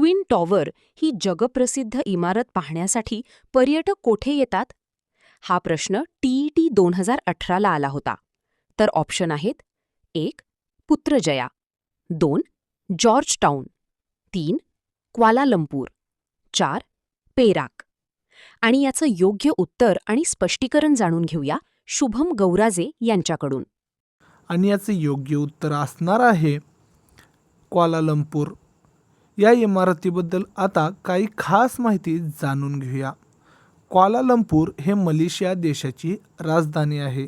Twin tower ही जगप्रसिद्ध इमारत पाहण्यासाठी पर्यटक कोठे येतात? हा प्रश्न TET 2018ला आला होता. तर ऑप्शन आहेत: 1. पुत्रजया, 2. George town, 3. क्वालालंपूर, 4. पेराक. आणि याचं योग्य उत्तर आणि स्पष्टीकरण जाणून घेऊया शुभम गौराजे यांच्याकडून. आणि याचे योग्य उत्तर असणार आहे क्वालालंपूर. या इमारतीबद्दल आता काही खास माहिती जाणून घेऊया. क्वालालंपूर हे मलेशिया देशाची राजधानी आहे.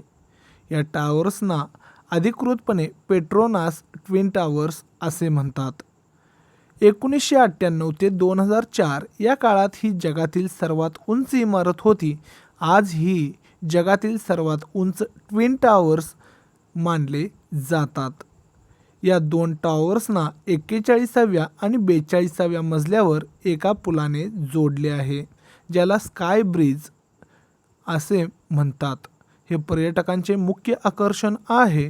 या टावर्सना अधिकृतपणे पेट्रोनास ट्विन टावर्स असे म्हणतात. 1998 ते 2004 या काळात ही जगातील सर्वात उंच इमारत होती. आज ही जगातील सर्वात उंच ट्विन टावर्स मानले जातात. या दोन टॉवर्सना 41व्या आणि 42व्या मजल्यावर एका पुलाने जोडले आहे, ज्याला स्काय ब्रिज असे म्हणतात. हे पर्यटकांचे मुख्य आकर्षण आहे.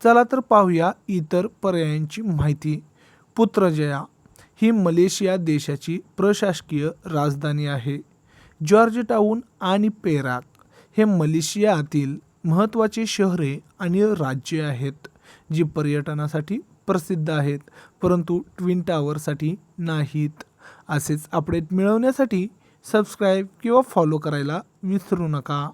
चला तर पाहूया इतर पर्यायांची माहिती. पुत्रजया ही मलेशिया देशाची प्रशासकीय राजधानी आहे. जॉर्ज टाउन आणि पेराक हे मलेशियातील महत्त्वाची शहरे आणि राज्ये आहेत, जी पर्यटनासाठी प्रसिद्ध आहेत, परंतु ट्विन टावरसाठी नाहीत. असेच अपडेट मिळवण्यासाठी सबस्क्राईब किंवा फॉलो करायला विसरू नका.